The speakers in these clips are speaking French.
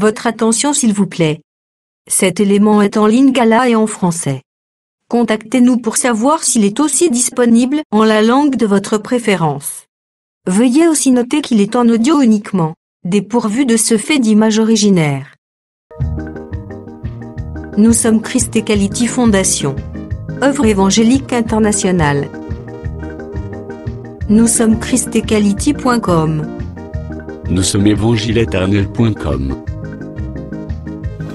Votre attention s'il vous plaît. Cet élément est en lingala et en français. Contactez-nous pour savoir s'il est aussi disponible en la langue de votre préférence. Veuillez aussi noter qu'il est en audio uniquement, dépourvu de ce fait d'image originaire. Nous sommes Christ Equality Fondation. Œuvre évangélique internationale. Nous sommes christequality.com. Nous sommes évangile-éternel.com.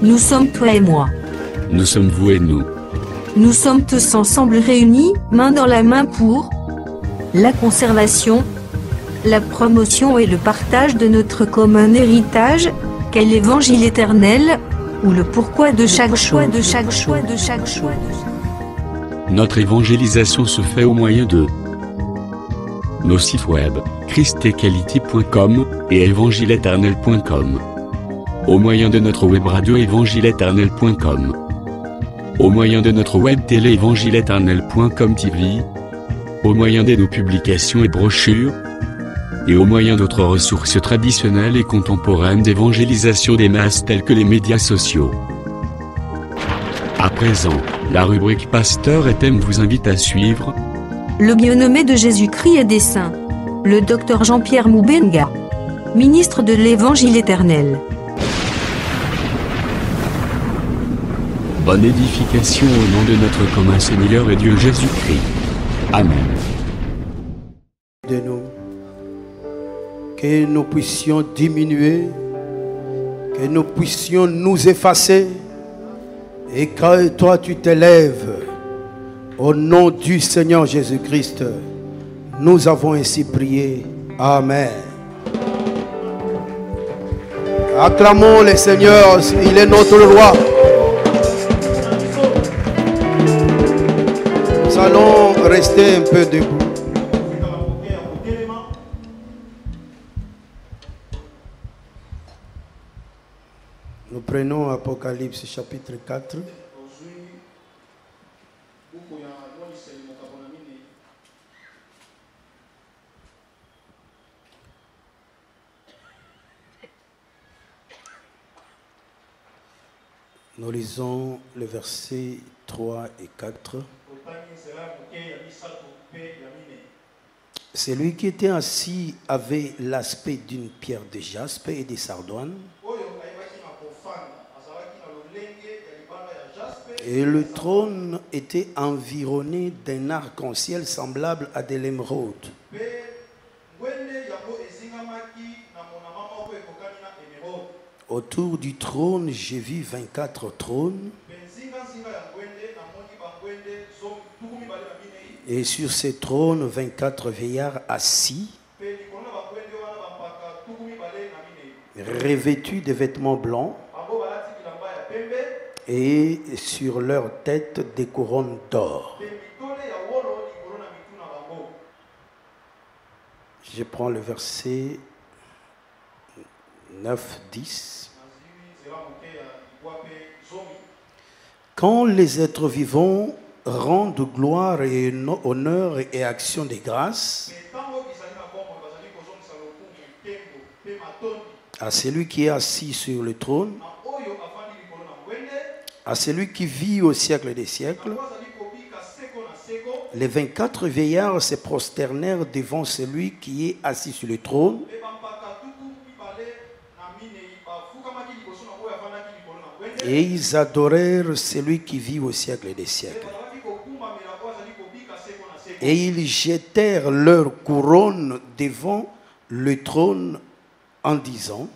Nous sommes toi et moi. Nous sommes vous et nous. Nous sommes tous ensemble réunis, main dans la main pour la conservation, la promotion et le partage de notre commun héritage, qu'est l'évangile éternel, ou le pourquoi de chaque choix de chaque choix de chaque choix. Notre évangélisation se fait au moyen de nos sites web, christequality.com et évangile-éternel.com. Au moyen de notre web radio évangile-éternel.com. Au moyen de notre web télé évangile-éternel.com TV. Au moyen de nos publications et brochures. Et au moyen d'autres ressources traditionnelles et contemporaines d'évangélisation des masses telles que les médias sociaux. À présent, la rubrique Pasteur et thème vous invite à suivre le bien-aimé de Jésus-Christ et des saints, le docteur Jean-Pierre Moubenga, ministre de l'Évangile éternel. Bonne édification au nom de notre commun Seigneur et Dieu Jésus-Christ. Amen. De nous, que nous puissions diminuer, que nous puissions nous effacer, et que toi tu t'élèves. Au nom du Seigneur Jésus-Christ, nous avons ainsi prié. Amen. Acclamons le Seigneur, il est notre roi. Nous allons rester un peu debout. Nous prenons Apocalypse chapitre 4. Nous lisons le verset 3 et 4. Celui qui était assis avait l'aspect d'une pierre de jaspe et de sardoine. Et le trône était environné d'un arc-en-ciel semblable à de l'émeraude. Autour du trône, j'ai vu 24 trônes. Et sur ces trônes, 24 vieillards assis, revêtus de vêtements blancs, et sur leur tête des couronnes d'or. Je prends le verset 9-10. Quand les êtres vivants rendent gloire et honneur et action de grâce à celui qui est assis sur le trône, à celui qui vit au siècle des siècles, les 24 vieillards se prosternèrent devant celui qui est assis sur le trône et ils adorèrent celui qui vit au siècle des siècles. Et ils jetèrent leur couronne devant le trône en disant,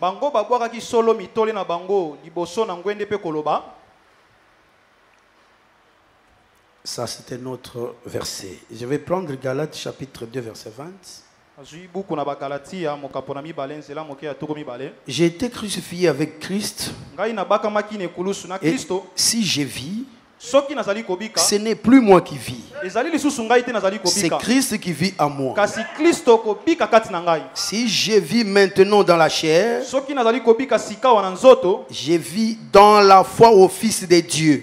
ça c'était notre verset. Je vais prendre Galates chapitre 2 verset 20. J'ai été crucifié avec Christ. Et si je vis, ce n'est plus moi qui vis. C'est Christ qui vit en moi. Si je vis maintenant dans la chair, je vis dans la foi au Fils de Dieu,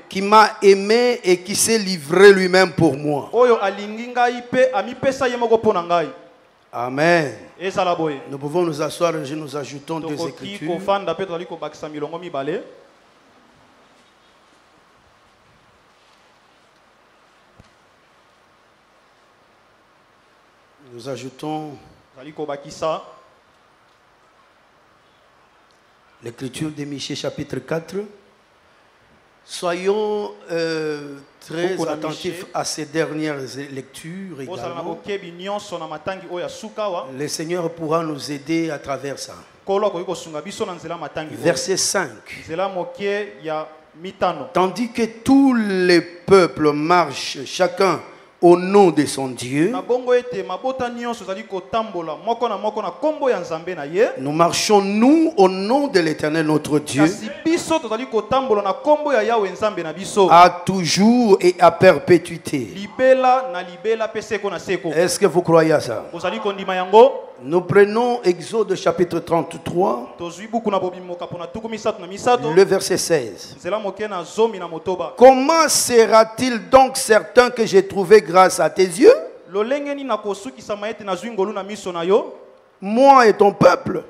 qui m'a aimé et qui s'est livré lui-même pour moi. Amen. Nous pouvons nous asseoir et nous ajoutons deux écritures. Nous ajoutons l'écriture de Michée chapitre 4. Soyons très attentifs à ces dernières lectures également. Le Seigneur pourra nous aider à travers ça. Verset 5. Tandis que tous les peuples marchent chacun au nom de son Dieu, nous marchons nous au nom de l'Éternel notre Dieu, à toujours et à perpétuité. Est-ce que vous croyez à ça? Nous prenons Exode chapitre 33, le verset 16. Comment sera-t-il donc certain que j'ai trouvé grâce à tes yeux, moi et ton peuple?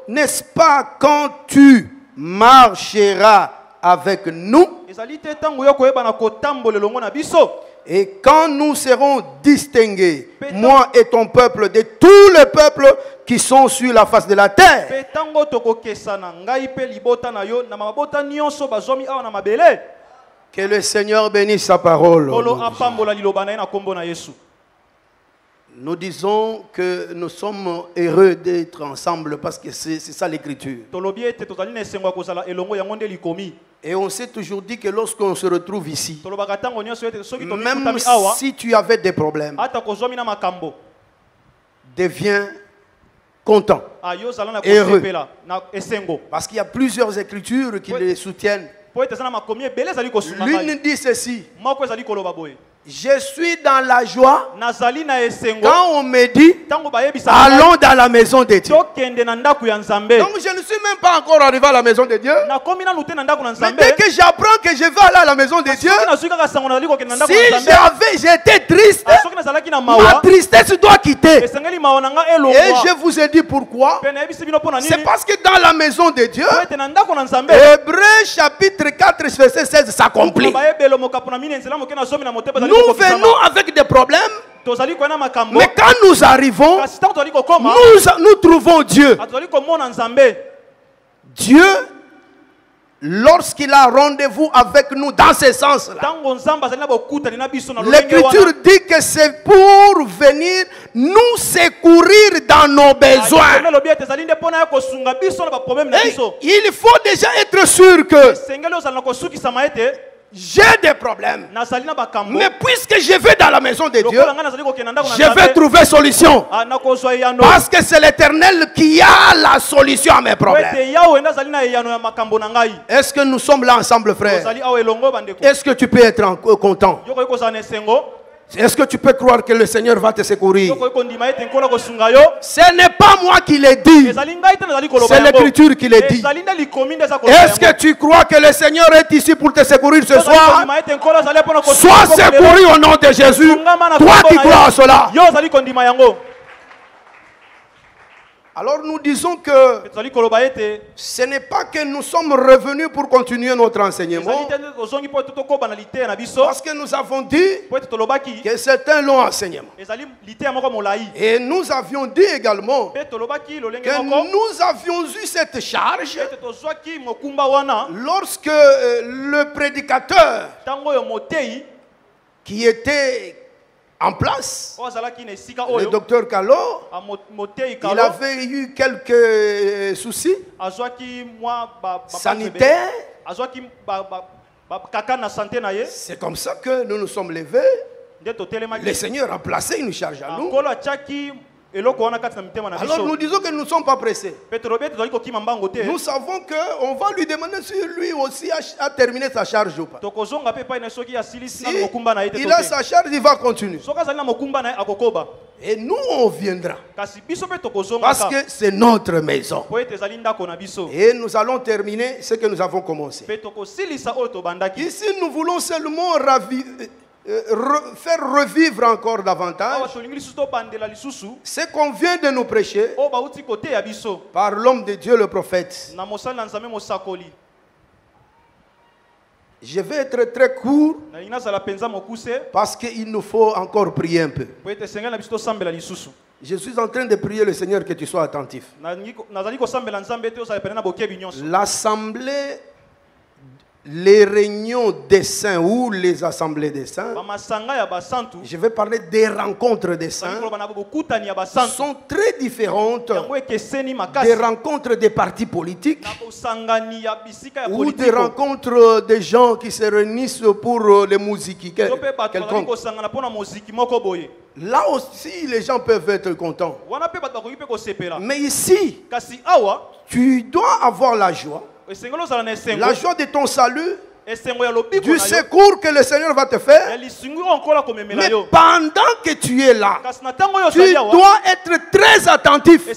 N'est-ce pas quand tu marcheras avec nous et quand nous serons distingués, moi et ton peuple, de tous les peuples qui sont sur la face de la terre? Que le Seigneur bénisse sa parole. Nous disons que nous sommes heureux d'être ensemble parce que c'est ça l'écriture. Et on s'est toujours dit que lorsqu'on se retrouve ici, même si tu avais des problèmes, deviens content, heureux. Parce qu'il y a plusieurs écritures qui les soutiennent. L'une dit ceci: je suis dans la joie quand on me dit allons dans la maison de Dieu. Donc je ne suis même pas encore arrivé à la maison de Dieu. Mais dès que j'apprends que je vais aller à la maison de Dieu, si j'étais triste, ma tristesse doit quitter. Et je vous ai dit pourquoi. C'est parce que dans la maison de Dieu, Hébreux chapitre 4 verset 16 s'accomplit. Nous venons avec des problèmes, mais quand nous arrivons, nous trouvons Dieu. Dieu, lorsqu'il a rendez-vous avec nous dans ce sens-là, l'Écriture dit que c'est pour venir nous secourir dans nos besoins. Et il faut déjà être sûr que j'ai des problèmes, mais puisque je vais dans la maison de Dieu, je vais trouver solution. Parce que c'est l'Éternel qui a la solution à mes problèmes. Est-ce que nous sommes là ensemble, frère? Est-ce que tu peux être content? Est-ce que tu peux croire que le Seigneur va te secourir? Ce n'est pas moi qui l'ai dit, c'est l'Écriture qui l'a dit. Est-ce que tu crois que le Seigneur est ici pour te secourir ce soir? Sois secouru au nom de Jésus, toi qui crois à cela. Alors nous disons que ce n'est pas que nous sommes revenus pour continuer notre enseignement, parce que nous avons dit que c'est un long enseignement. Et nous avions dit également que nous avions eu cette charge lorsque le prédicateur qui était en place, le docteur Kalo, il avait eu quelques soucis sanitaires. C'est comme ça que nous nous sommes levés. Le Seigneur a placé une charge à nous. Alors nous disons que nous ne sommes pas pressés. Nous savons qu'on va lui demander si lui aussi a terminé sa charge ou pas. Si il a sa charge, il va continuer. Et nous on viendra. Parce que c'est notre maison. Et nous allons terminer ce que nous avons commencé. Ici nous voulons seulement faire revivre encore davantage ce qu'on vient de nous prêcher par l'homme de Dieu, le prophète. Je vais être très court parce qu'il nous faut encore prier un peu. Je suis en train de prier le Seigneur que tu sois attentif. L'assemblée, les réunions des saints ou les assemblées des saints, je vais parler des rencontres des saints, sont très différentes des rencontres des partis politiques ou des rencontres des gens qui se réunissent pour les musiques quelconques. Là aussi, les gens peuvent être contents. Mais ici, tu dois avoir la joie de ton salut, du secours que le Seigneur va te faire. Mais pendant que tu es là, tu dois être très attentif.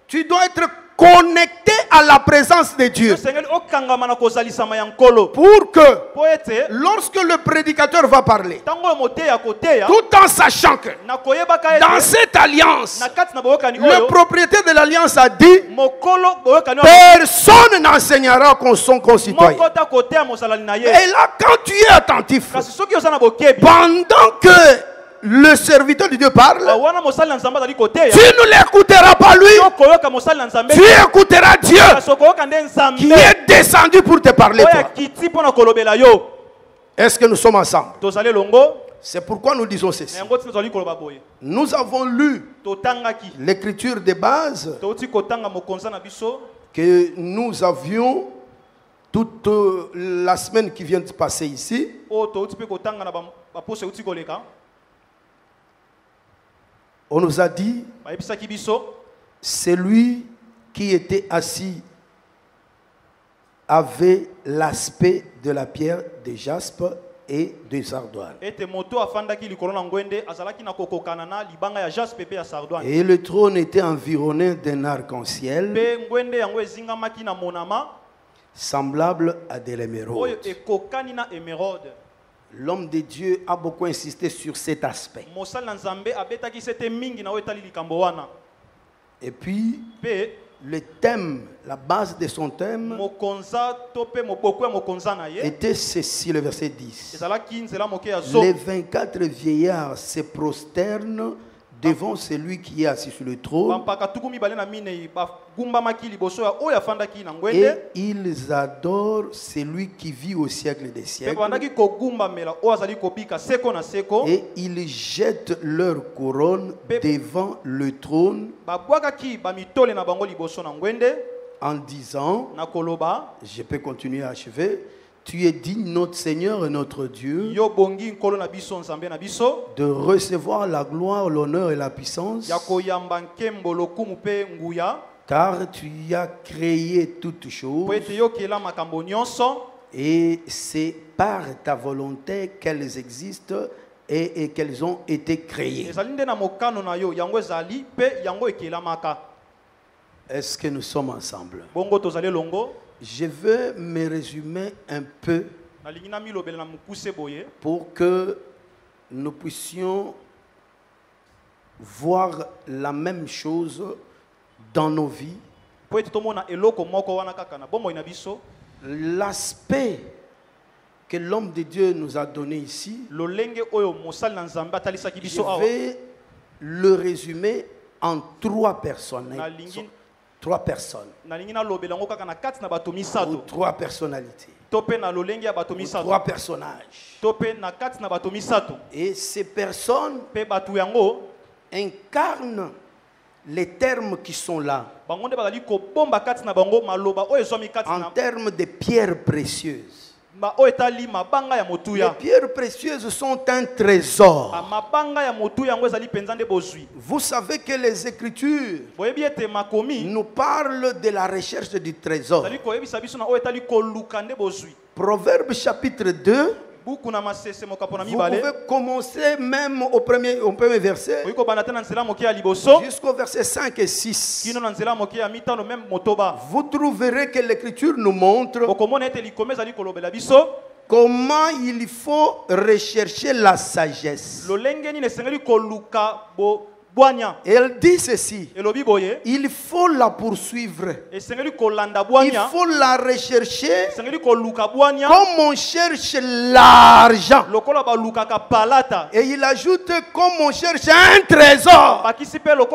Tu dois être connecté à la présence de Dieu. Pour que lorsque le prédicateur va parler, tout en sachant que dans cette alliance, le propriétaire de l'alliance a dit, personne n'enseignera son concitoyen. Et là, quand tu es attentif, pendant que le serviteur de Dieu parle, tu ne l'écouteras pas lui, tu écouteras Dieu qui est descendu pour te parler toi. Est-ce que nous sommes ensemble? C'est pourquoi nous disons ceci. Nous avons lu l'écriture de base que nous avions toute la semaine qui vient de passer ici. On nous a dit, celui qui était assis avait l'aspect de la pierre de jaspe et de sardoine. Et le trône était environné d'un arc-en-ciel semblable à de l'émeraude. L'homme de Dieu a beaucoup insisté sur cet aspect. Et puis, le thème, la base de son thème était ceci, le verset 10. Les 24 vieillards se prosternent devant celui qui est assis sur le trône et ils adorent celui qui vit au siècle des siècles et ils jettent leur couronne devant le trône en disant, je peux continuer à achever, tu es digne, notre Seigneur et notre Dieu, de recevoir la gloire, l'honneur et la puissance, car tu as créé toutes choses et c'est par ta volonté qu'elles existent et qu'elles ont été créées. Est-ce que nous sommes ensemble? Je veux me résumer un peu pour que nous puissions voir la même chose dans nos vies. L'aspect que l'homme de Dieu nous a donné ici, je vais le résumer en trois personnes. Trois personnes. Ou trois personnalités. Ou trois personnages. Et ces personnes incarnent les termes qui sont là. En termes de pierres précieuses. Les pierres précieuses sont un trésor. Vous savez que les Écritures nous parlent de la recherche du trésor. Proverbe chapitre 2. Vous pouvez commencer même au premier verset jusqu'au verset 5 et 6. Vous trouverez que l'Écriture nous montre comment il faut rechercher la sagesse. Et elle dit ceci. Il faut la poursuivre. Il faut la rechercher comme on cherche l'argent. Et il ajoute comme on cherche un trésor. Selon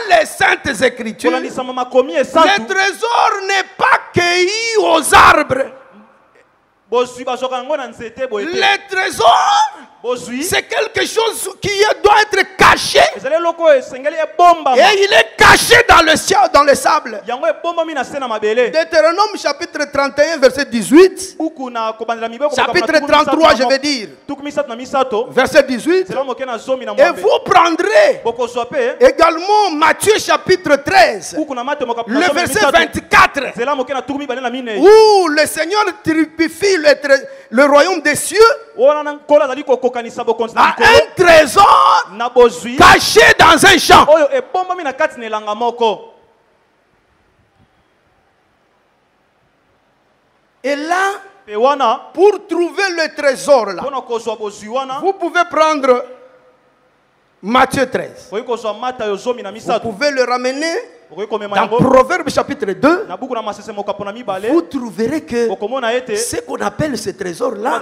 les saintes écritures, le trésor n'est pas cueilli aux arbres. Le trésor, c'est quelque chose qui doit être caché. Et il est caché dans le ciel, dans le sable. Deutéronome chapitre 31 verset 18. Chapitre 33 je vais dire. Verset 18. Et vous prendrez également Matthieu chapitre 13. Le verset 24. Où le Seigneur typifie le royaume des cieux a un trésor caché dans un champ. Et là, pour trouver le trésor là, vous pouvez prendre Matthieu 13. Vous pouvez le ramener dans Proverbe chapitre 2. Vous trouverez que ce qu'on appelle ce trésor là,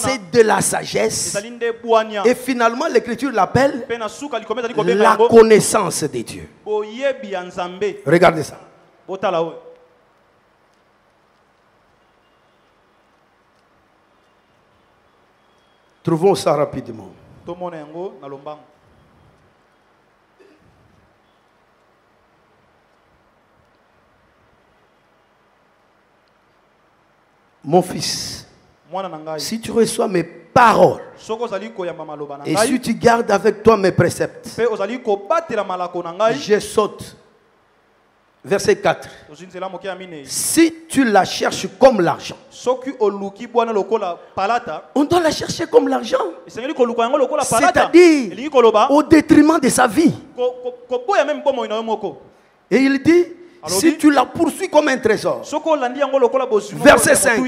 c'est de la sagesse. Et finalement l'écriture l'appelle la connaissance de Dieu. Regardez ça. Trouvons ça rapidement. Mon fils, si tu reçois mes paroles et si tu gardes avec toi mes préceptes, je saute. Verset 4. Si tu la cherches comme l'argent, on doit la chercher comme l'argent, c'est-à-dire au détriment de sa vie. Et il dit, si tu la poursuis comme un trésor. Verset 5.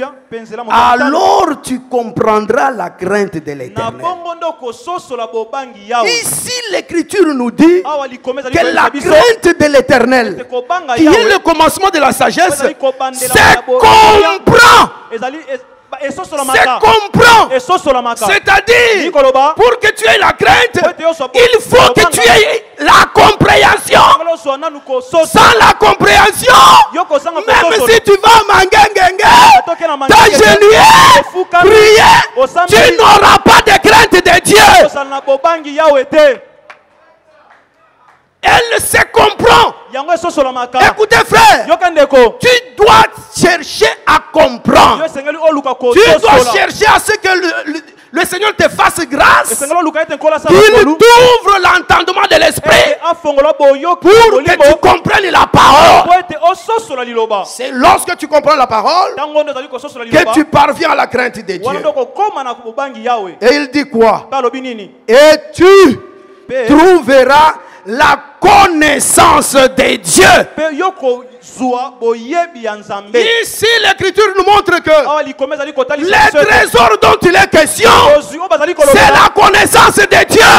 Alors tu comprendras la crainte de l'Éternel. Ici l'écriture nous dit que la crainte de l'Éternel, qui est le commencement de la sagesse, c'est comprend. C'est comprend. C'est-à-dire, pour que tu aies la crainte, il faut que tu aies la compréhension. Sans la compréhension, même si tu vas t'agenouiller, prier, tu n'auras pas de crainte de Dieu. Elle se comprend. Écoutez frère, tu dois chercher à comprendre. Tu dois chercher à ce que le Seigneur te fasse grâce, qu'il t'ouvre l'entendement de l'esprit pour que tu comprennes la parole. C'est lorsque tu comprends la parole que tu parviens à la crainte de Dieu. Et il dit quoi? Et tu trouveras la connaissance de Dieu. Ici l'écriture nous montre que les trésors dont il est question, c'est la connaissance de Dieu.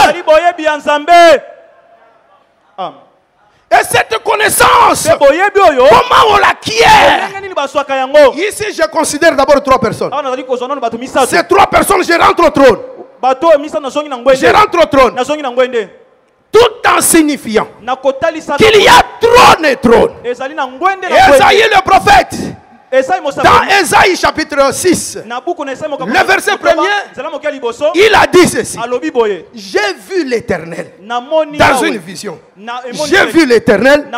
Et cette connaissance, comment on l'acquiert? Ici je considère d'abord trois personnes. Ces trois personnes, je rentre au trône. Je rentre au trône. Tout en signifiant qu'il y a trône et trône. Esaïe le prophète, dans Esaïe chapitre 6, le verset 1er, il a dit ceci: j'ai vu l'Éternel dans une vision. J'ai vu l'Éternel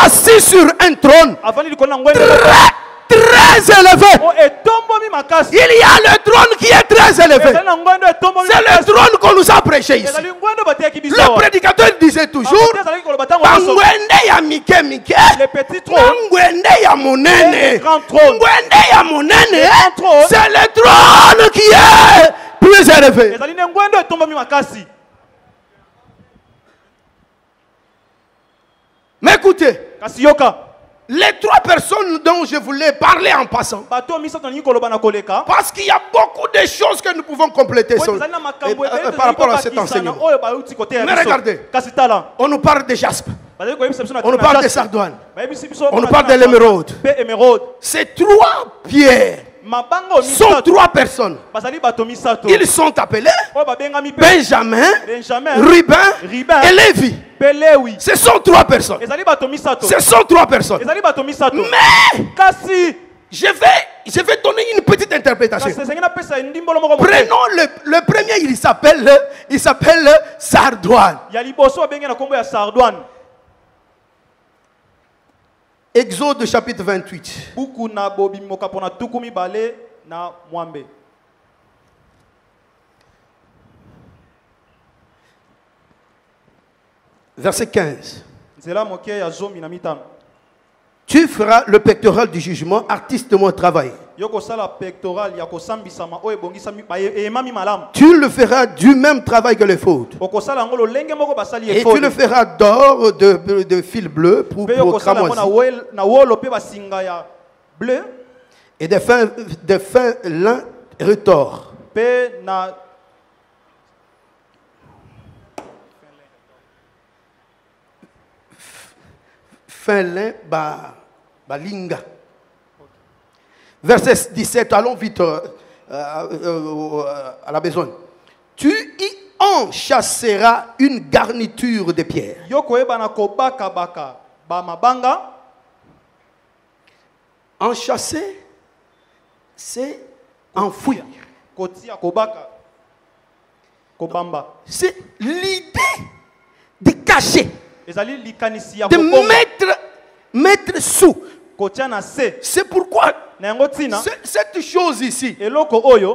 assis sur un trône très élevé. Il y a le trône qui est très élevé. C'est le trône qu'on nous a prêché ici. Le prédicateur disait toujours: Bangwende ya mike mike, Bangwende ya monene, Bangwende ya monene. C'est le trône qui est plus élevé. Mais écoutez, Les 3 personnes dont je voulais parler en passant. Parce qu'il y a beaucoup de choses que nous pouvons compléter par rapport à cet enseignement. Mais regardez, on nous parle de jaspe. On nous parle de sardoine. On nous parle de l'émeraude. Ces 3 pierres sont 3 personnes. Ils sont appelés Benjamin, Ruben et Lévi. Ce sont 3 personnes. Ce sont 3 personnes. Mais je vais donner une petite interprétation. Prenons le premier, il s'appelle Sardoine. Exode chapitre 28. Verset 15. Tu feras le pectoral du jugement, artistement travaillé. Tu le feras du même travail que les fautes. Et tu le feras d'or, de fil bleu pour cramoisi. Et de fin lin retors. Fin lin balinga. Verset 17, allons vite à la besogne. Tu y enchasseras une garniture de pierre. Enchasser, c'est enfouir. C'est l'idée de cacher, de mettre sous. C'est pourquoi cette chose ici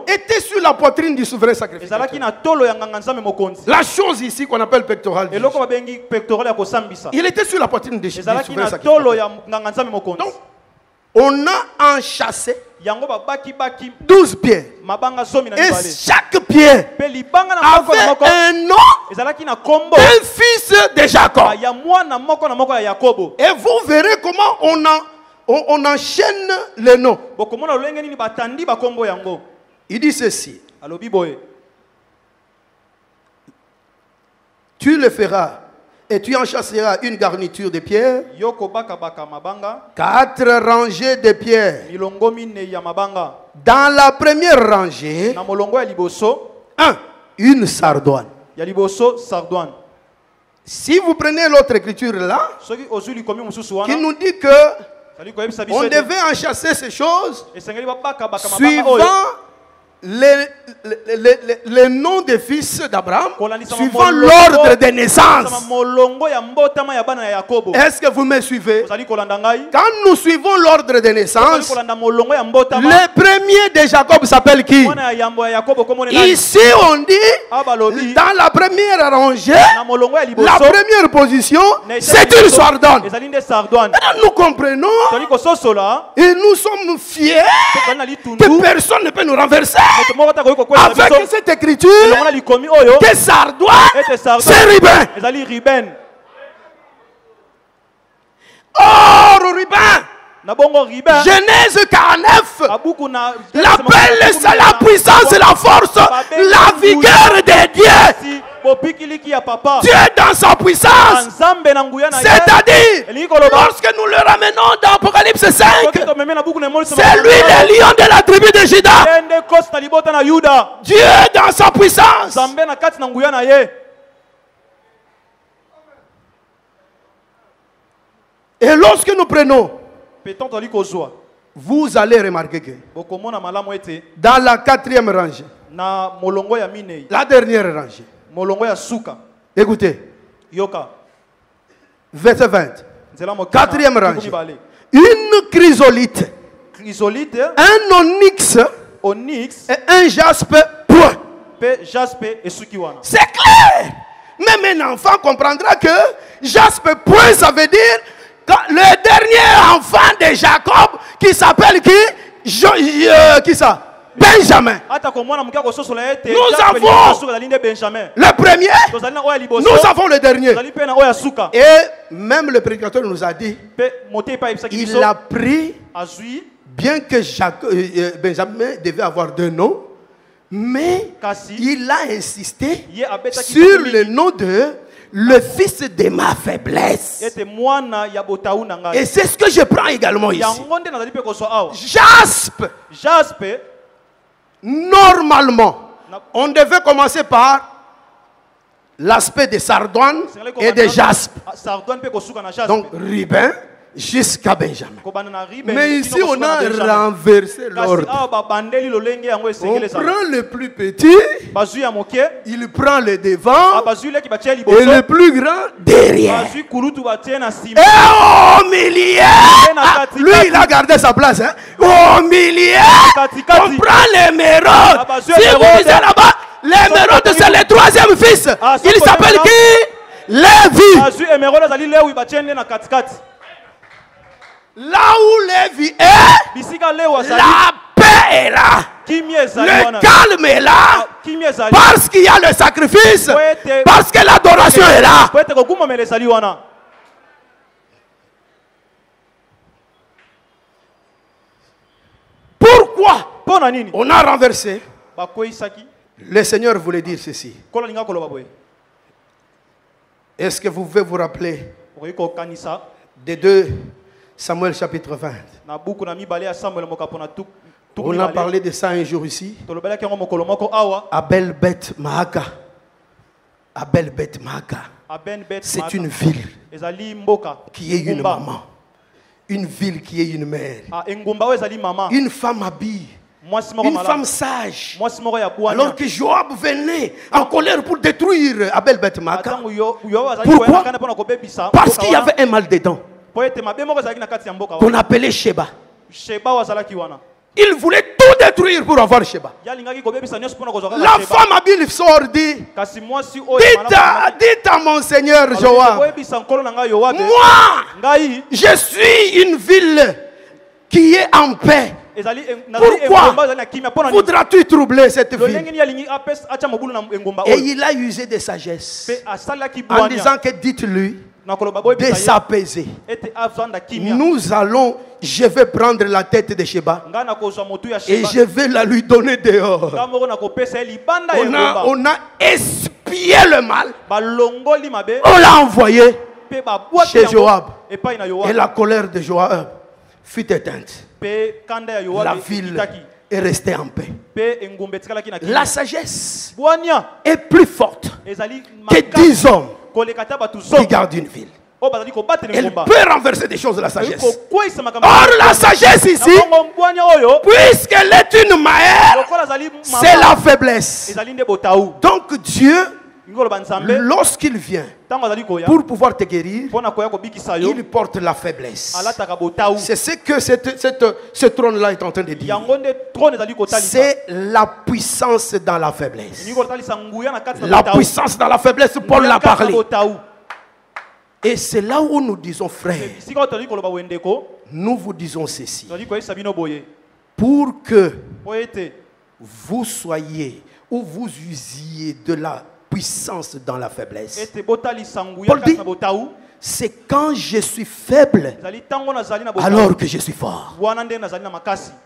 était sur la poitrine du souverain sacrificateur. La chose ici qu'on appelle pectoral, il était sur la poitrine du souverain sacrificateur. Donc, on a enchâssé 12 pierres. Et chaque pierre avait un nom d'un fils de Jacob. Et vous verrez comment on enchaîne les noms. Il dit ceci. Tu le feras et tu enchasseras une garniture de pierre, 4 rangées de pierres. Dans la première rangée, une sardoine. Si vous prenez l'autre écriture là, qui nous dit que on devait enchasser ces choses suivant les noms des fils d'Abraham, suivant l'ordre de naissance. Est-ce que vous me suivez? Quand nous suivons l'ordre de naissance, le premier de Jacob s'appelle qui? Ici on dit, dans la première rangée, la première position, c'est une sardoine. Nous comprenons et nous sommes fiers que personne ne peut nous renverser. Avec cette écriture, que sardoine, c'est Ruben. Or, Ruben, Genèse 49, l'appel, c'est la puissance, la force, la vigueur de Dieu. Dieu dans sa puissance. C'est-à-dire, lorsque nous le ramenons dans Apocalypse 5, c'est lui le lion de la tribu de Juda. Dieu dans sa puissance. Et lorsque nous prenons, vous allez remarquer que dans la 4e rangée, la dernière rangée, écoutez, verset 20, 4e rangée, une chrysolite, un onyx et un jaspe point. C'est clair. Même un enfant comprendra que jaspe point, ça veut dire le dernier enfant de Jacob qui s'appelle qui? Qui ça? Benjamin. Nous avons le premier, nous avons le dernier. Et même le prédicateur nous a dit, il a pris, bien que Benjamin devait avoir 2 noms, mais il a insisté sur le nom de le fils de ma faiblesse. Et c'est ce que je prends également ici. Jaspe. Normalement, on devait commencer par l'aspect de sardoine et de jaspe. Donc, Ruben jusqu'à Benjamin. Mais ici, on a renversé l'ordre. On prend le plus petit, il prend le devant, et le plus grand derrière. Et au milieu, lui, il a gardé sa place. Hein? Au milieu, on prend l'émeraude. Si vous lisez là-bas, l'émeraude, c'est le 3e fils. Il s'appelle qui? Lévi. Là où Lévi est, la paix est là. Le calme est là. Parce qu'il y a le sacrifice. Parce que l'adoration est là. Pourquoi on a renversé? Le Seigneur voulait dire ceci. Est-ce que vous pouvez vous rappeler des 2 Samuel chapitre 20? On a parlé de ça un jour ici. Abel Beth Maaka. Abel Beth Maaka. C'est une ville qui est une maman. Une ville qui est une mère. Une femme habille. Une femme sage. Alors que Joab venait en colère pour détruire Abel Beth Maaka. Pourquoi? Parce qu'il y avait un mal dedans qu'on appelait Sheba. Il voulait tout détruire pour avoir Sheba. La femme habile sort dit, dites à mon seigneur Joab, moi je suis une ville qui est en paix. Pourquoi voudras-tu troubler cette ville? Et il a usé de sagesse en disant que dites-lui de s'apaiser. Je vais prendre la tête de Sheba et je vais la lui donner dehors. On a espié le mal. On l'a envoyé chez Joab. Et la colère de Joab fut éteinte. La ville est restée en paix. La sagesse est plus forte que 10 hommes qui gardent une ville. Elle peut renverser des choses, la sagesse. Or, la sagesse ici, puisqu'elle est une mère, c'est la faiblesse. Donc Dieu, lorsqu'il vient pour pouvoir te guérir, il porte la faiblesse. C'est ce que ce trône-là est en train de dire. C'est la puissance dans la faiblesse. La puissance dans la faiblesse, Paul l'a parlé. Et c'est là où nous disons, frère, nous vous disons ceci. Pour que vous soyez ou vous usiez de la puissance dans la faiblesse. Paul dit, c'est quand je suis faible alors que je suis fort.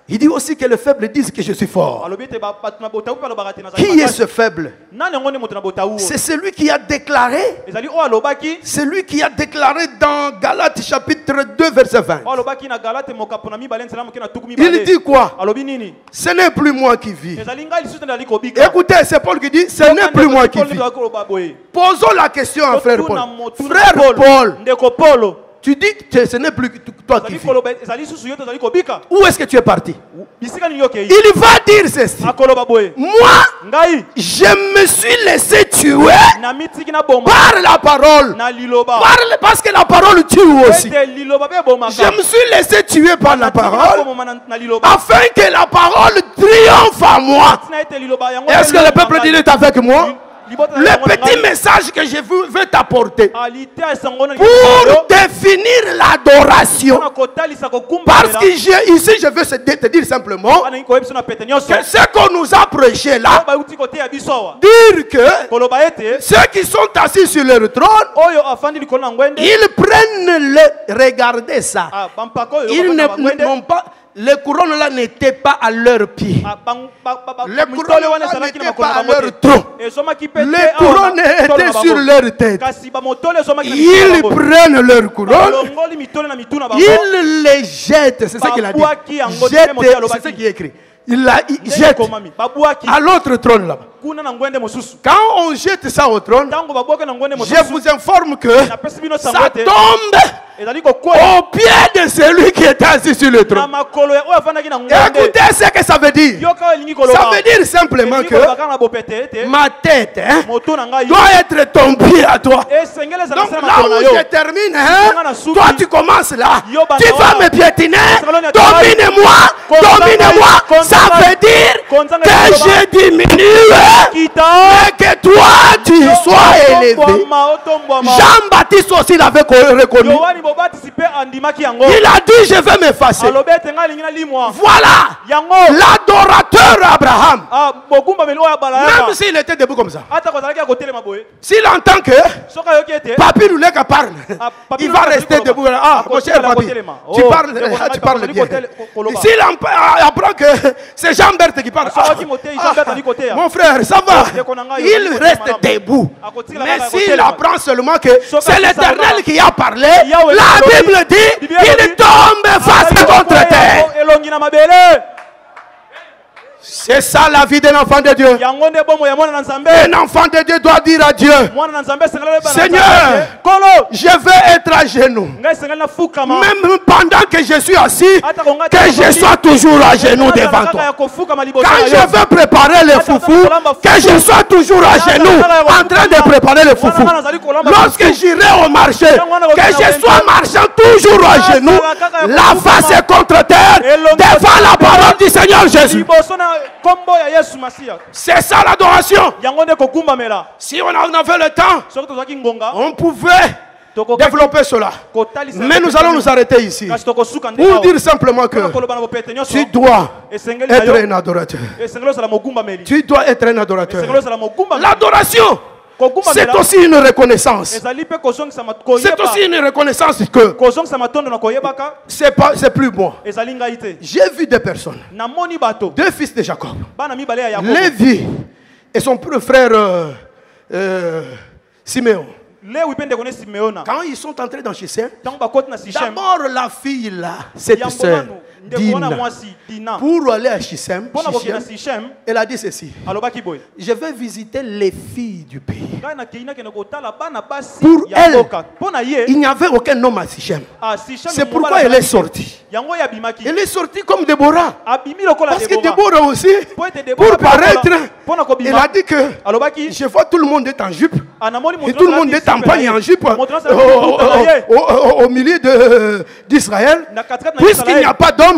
Il dit aussi que les faibles disent que je suis fort. Qui est ce faible? C'est celui qui a déclaré. C'est lui qui a déclaré dans Galates chapitre 2 verset 20. Il dit quoi? Ce n'est plus moi qui vis. Écoutez, c'est Paul qui dit, ce n'est plus moi qui vis. Posons la question à frère Paul. Frère Paul, tu dis que ce n'est plus toi qui vis. Où est-ce que tu es parti? Il va dire ceci. Moi, je me suis laissé tuer par la parole. Parce que la parole tue aussi. Je me suis laissé tuer par la parole afin que la parole triomphe en moi. Est-ce que le peuple dit est avec moi? Le petit message que je veux t'apporter pour définir l'adoration. Parce que ici, je veux te dire simplement que ce qu'on nous a prêché là, dire que ceux qui sont assis sur leur trône, ils prennent le... Regardez ça. Ils n'ont pas... Les couronnes là n'étaient pas à leurs pieds. Les couronnes là n'étaient pas à leur tronc. Les couronnes étaient sur leur tête. Ils prennent leurs couronnes, ils les jettent. C'est ça qu'il a dit. Jette, c'est ça qui est écrit. Il jette à l'autre trône là. Quand on jette ça au trône, je vous informe que ça tombe au pied de celui qui est assis sur le trône. Écoutez ce que ça veut dire. Ça veut dire simplement que ma tête doit être ton pied à toi. Donc là où je termine, toi tu commences là. Tu vas me piétiner. Domine-moi. Domine-moi. Ça veut dire que je diminue. Mais que toi tu sois élevé. Jean-Baptiste aussi l'avait reconnu. Il a dit je vais m'effacer. Voilà l'adorateur Abraham. Même s'il était debout comme ça, s'il entend que Papi Louleka parle, il va rester debout. Ah mon cher Papi, tu parles bien. S'il apprend que c'est Jean-Berthe qui parle, mon frère ça va, il reste debout. Mais s'il apprend seulement que c'est l'Éternel qui a parlé, la Bible dit qu'il tombe face contre terre. C'est ça la vie d'un enfant de Dieu. Un enfant de Dieu doit dire à Dieu, Seigneur, je veux être à genoux. Même pendant que je suis assis, que je sois toujours à genoux devant toi. Quand je veux préparer le foufou, que je sois toujours à genoux en train de préparer le foufou. Lorsque j'irai au marché, que je sois marchant toujours à genoux, la face contre terre, devant la parole du Seigneur Jésus. C'est ça l'adoration. Si on avait le temps, on pouvait développer cela. Mais nous allons nous arrêter ici pour dire simplement que tu dois être un adorateur. Tu dois être un adorateur. L'adoration, c'est aussi une reconnaissance. C'est aussi une reconnaissance que c'est plus moi. J'ai vu des personnes, deux fils de Jacob, Lévi et son frère Siméon. Quand ils sont entrés dans Shechem, d'abord la fille là, cette sœur Dina, pour aller à Shechem, elle a dit ceci: je vais visiter les filles du pays. Pour elle, il n'y avait aucun homme à Shechem. C'est pourquoi elle est sortie. Elle est sortie comme Déborah. Parce que Déborah aussi, pour paraître, elle a dit que je vois tout le monde est en jupe et tout le monde est en pagne en jupe au milieu d'Israël. Puisqu'il n'y a pas d'homme,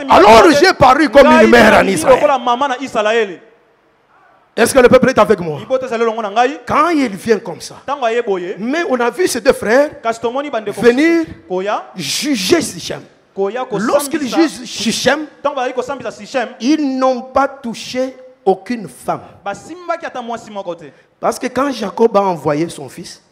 alors j'ai paru comme une mère en Israël. Est-ce que le peuple est avec moi? Quand il vient comme ça, mais on a vu ces deux frères venir juger Shechem. Lorsqu'ils jugent Shechem, ils n'ont pas touché aucune femme. Parce que quand Jacob a envoyé son fils,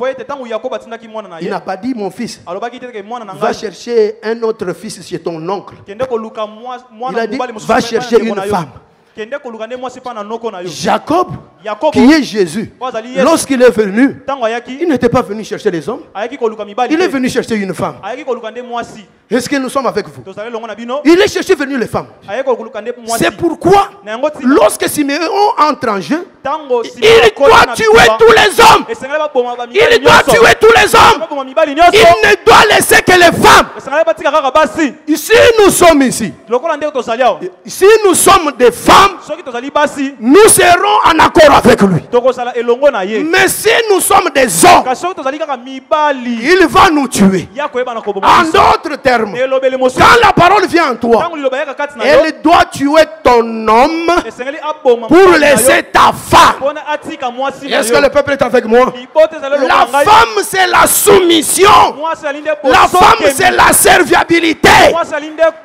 il n'a pas dit mon fils, va chercher un autre fils chez ton oncle. Il a dit, va chercher une femme. Jacob, qui est Jésus, lorsqu'il est venu, il n'était pas venu chercher les hommes, il est venu chercher une femme. Est-ce que nous sommes avec vous? Il est cherché venu les femmes. C'est pourquoi, lorsque Siméon entre en jeu, il doit tuer tous les hommes. Il doit tuer tous les hommes. Il ne doit laisser que les femmes. Ici, nous sommes ici. Si nous sommes des femmes, nous serons en accord avec lui. Mais si nous sommes des hommes, il va nous tuer. En d'autres termes, quand la parole vient en toi, elle doit tuer ton homme pour laisser ta femme. Est-ce que le peuple est avec moi? La femme, c'est la soumission. La femme, c'est la serviabilité.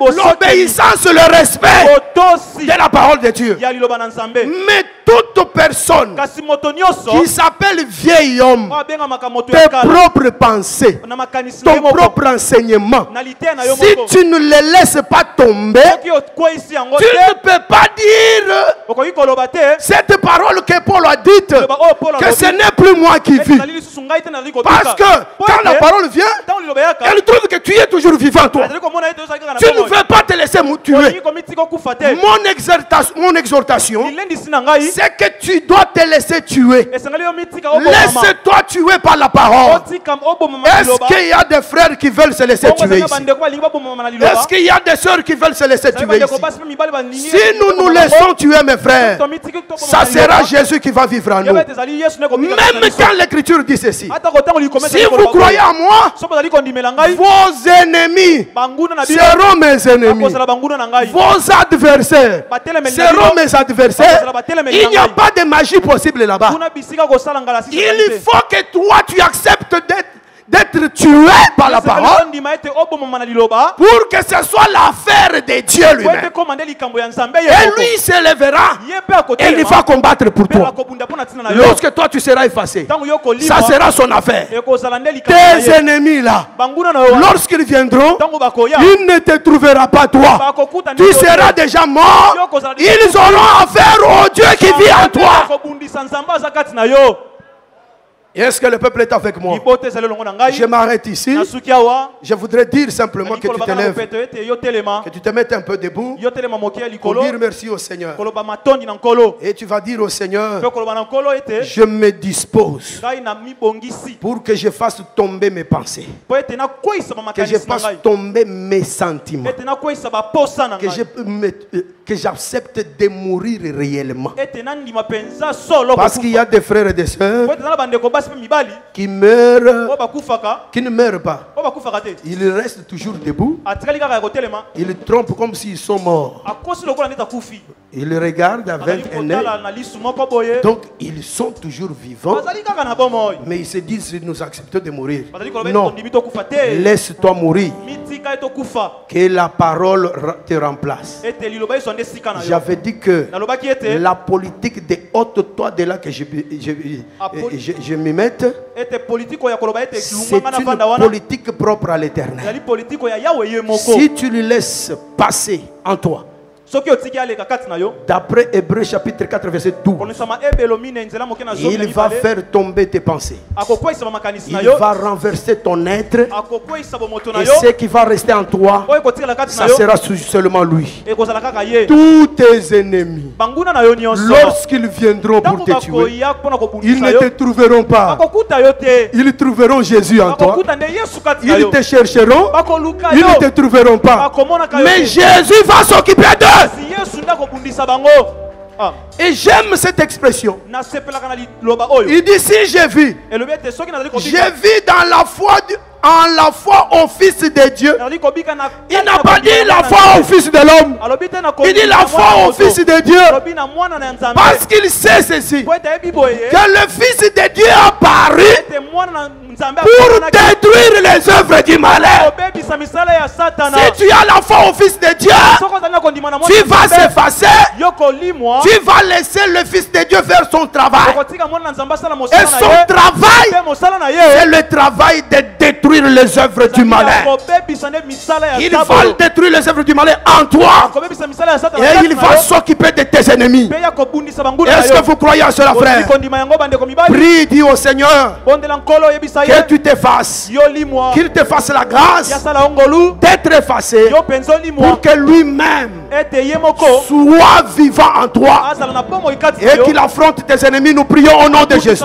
L'obéissance, le respect de la parole de Dieu. Mais toute personne qui s'appelle vieil homme, tes propres pensées, ton propre enseignement, si tu ne les laisses pas tomber, tu ne peux pas dire cette parole que Paul a dite, que ce n'est plus moi qui vis. Parce que quand la parole vient, elle trouve que tu es toujours vivant, toi. Tu ne veux pas te laisser tuer. Mon exhortation, c'est que tu dois te laisser tuer. Laisse-toi tuer par la parole. Est-ce qu'il y a des frères qui veulent se laisser tuer ici? Est-ce qu'il y a des sœurs qui veulent se laisser tuer ici? Si nous nous laissons tuer, mes frères, ça sera Jésus qui va vivre en nous. Même quand l'Écriture dit ceci, si vous croyez en moi, vos ennemis seront mes ennemis. Vos adversaires seront mes adversaires. Il n'y a pas de magie possible là-bas. Il faut que toi tu acceptes d'être tué par la parole pour que ce soit l'affaire de Dieu lui-même. Et lui s'élèvera et il va combattre pour toi. Lorsque toi tu seras effacé, ça sera son affaire. Tes ennemis là, lorsqu'ils viendront, ils ne te trouveront pas toi. Tu seras déjà mort. Ils auront affaire au Dieu qui vit en toi. Est-ce que le peuple est avec moi? Je m'arrête ici. Je voudrais dire simplement que tu te lèves, que tu te mettes un peu debout pour dire merci au Seigneur. Et tu vas dire au Seigneur, je me dispose pour que je fasse tomber mes pensées, que je fasse tomber mes sentiments, que j'accepte de mourir réellement. Parce qu'il y a des frères et des sœurs qui meurent, qui ne meurent pas. Ils restent toujours debout. Ils trompent comme s'ils sont morts. Ils regardent avec un œil. Donc ils sont toujours vivants. Mais ils se disent, nous acceptons de mourir. Non, laisse-toi mourir. Que la parole te remplace. J'avais dit que la politique de ôte-toi de là que je me mette, c'est une politique propre à l'Éternel. Si tu le laisses passer en toi, d'après Hébreux chapitre 4 verset 12, il va faire tomber tes pensées. Il va renverser ton être. Et ce qui va rester en toi, ça sera seulement lui. Tous tes ennemis, lorsqu'ils viendront pour te tuer, ils ne te trouveront pas. Ils trouveront Jésus en toi. Ils te chercheront. Ils ne te trouveront pas. Mais Jésus va s'occuper d'eux. Et j'aime cette expression. Il dit, si j'ai vu dans la foi en la foi au Fils de Dieu. Il n'a pas dit la foi au Fils de l'homme. Il dit la foi au Fils de Dieu. Parce qu'il sait ceci, que le Fils de Dieu a apparu pour détruire les œuvres du malheur. Si tu as la foi au Fils de Dieu, tu vas s'effacer. Tu vas laisser le Fils de Dieu faire son travail. Et son travail, c'est le travail de détruire les œuvres du malheur. Il va détruire les œuvres du malheur en toi. Et il va s'occuper de tes ennemis. Est-ce que vous croyez à cela, frère? Prie, dis au Seigneur que tu t'effaces, qu'il te fasse la grâce d'être effacé pour que lui-même soit vivant en toi et qu'il affronte tes ennemis. Nous prions au nom de Jésus.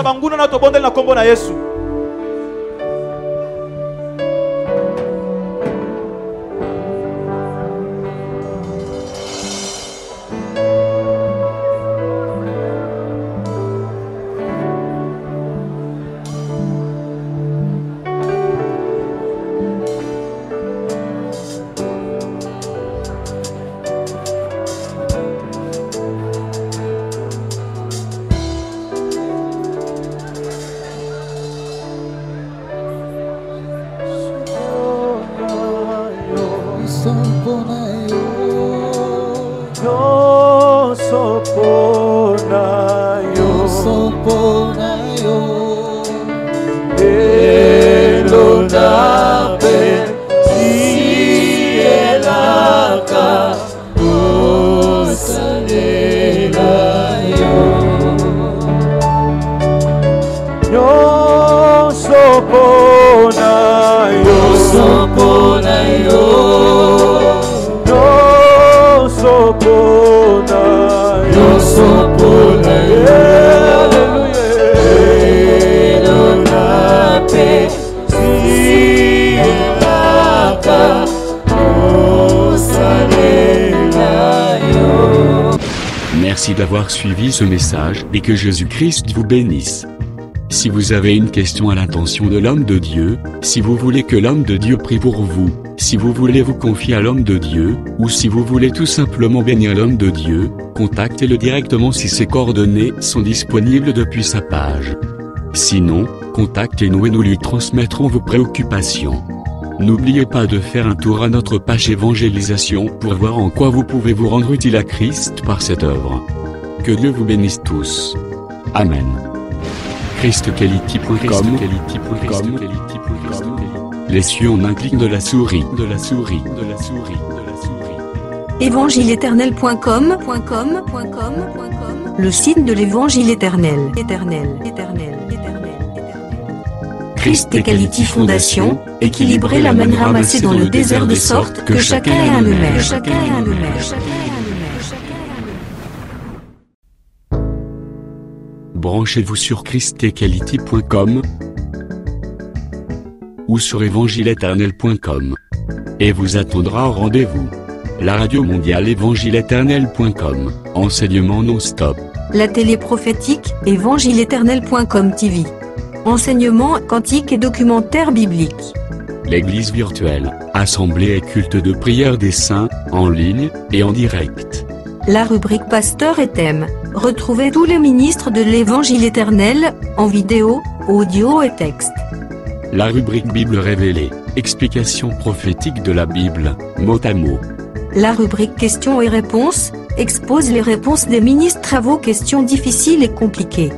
Merci d'avoir suivi ce message et que Jésus-Christ vous bénisse. Si vous avez une question à l'intention de l'homme de Dieu, si vous voulez que l'homme de Dieu prie pour vous, si vous voulez vous confier à l'homme de Dieu, ou si vous voulez tout simplement bénir l'homme de Dieu, contactez-le directement si ses coordonnées sont disponibles depuis sa page. Sinon, contactez-nous et nous lui transmettrons vos préoccupations. N'oubliez pas de faire un tour à notre page évangélisation pour voir en quoi vous pouvez vous rendre utile à Christ par cette œuvre. Que Dieu vous bénisse tous. Amen. ChristQuality.com. Les cieux en un clic de la souris. Évangile-éternel.com. Le site de l'Évangile éternel. Christ et Quality Fondation, équilibrer la manne ramassée dans le désert de sorte que chacun ait un numéro. Branchez-vous sur ChristEquality.com ou sur évangile-éternel.com et vous attendra au rendez-vous. La radio mondiale évangile-éternel.com, enseignement non-stop. La télé prophétique, évangile-éternel.com TV. Enseignement quantique et documentaire biblique. L'église virtuelle, assemblée et culte de prière des saints, en ligne et en direct. La rubrique Pasteur et thème. Retrouvez tous les ministres de l'Évangile éternel, en vidéo, audio et texte. La rubrique Bible révélée, explication prophétique de la Bible, mot à mot. La rubrique Questions et réponses, expose les réponses des ministres à vos questions difficiles et compliquées.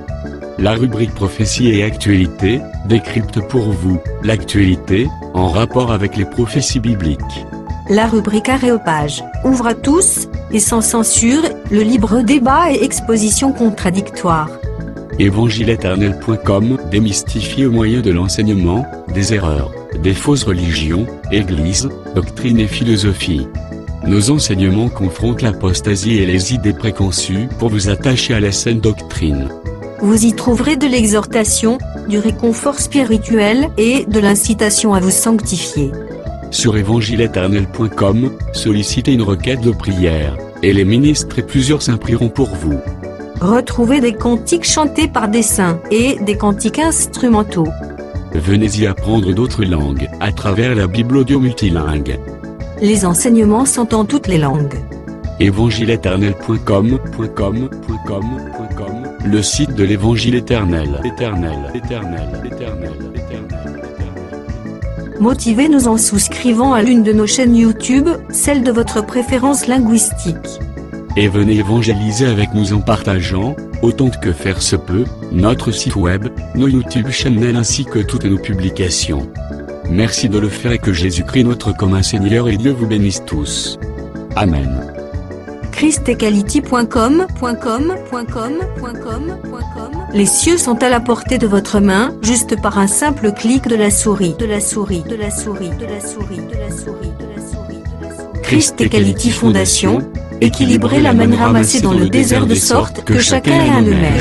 La rubrique Prophétie et actualité, décrypte pour vous, l'actualité, en rapport avec les prophéties bibliques. La rubrique Aréopage, ouvre à tous, et sans censure, le libre débat et exposition contradictoire. Évangile-éternel.com, démystifié au moyen de l'enseignement, des erreurs, des fausses religions, églises, doctrines et philosophie. Nos enseignements confrontent l'apostasie et les idées préconçues pour vous attacher à la saine doctrine. Vous y trouverez de l'exhortation, du réconfort spirituel et de l'incitation à vous sanctifier. Sur évangile-éternel.com, sollicitez une requête de prière, et les ministres et plusieurs saints prieront pour vous. Retrouvez des cantiques chantés par des saints et des cantiques instrumentaux. Venez y apprendre d'autres langues à travers la Bible audio multilingue. Les enseignements sont en toutes les langues. évangile-éternel.com, le site de l'Évangile éternel. Motivez-nous en souscrivant à l'une de nos chaînes YouTube, celle de votre préférence linguistique. Et venez évangéliser avec nous en partageant, autant que faire se peut, notre site web, nos YouTube channels ainsi que toutes nos publications. Merci de le faire et que Jésus-Christ notre commun Seigneur et Dieu vous bénisse tous. Amen. ChristEquality.com. Les cieux sont à la portée de votre main, juste par un simple clic de la souris. ChristEquality Fondation, équilibrer la manne ramassée dans le désert de sorte que chacun ait un numéro.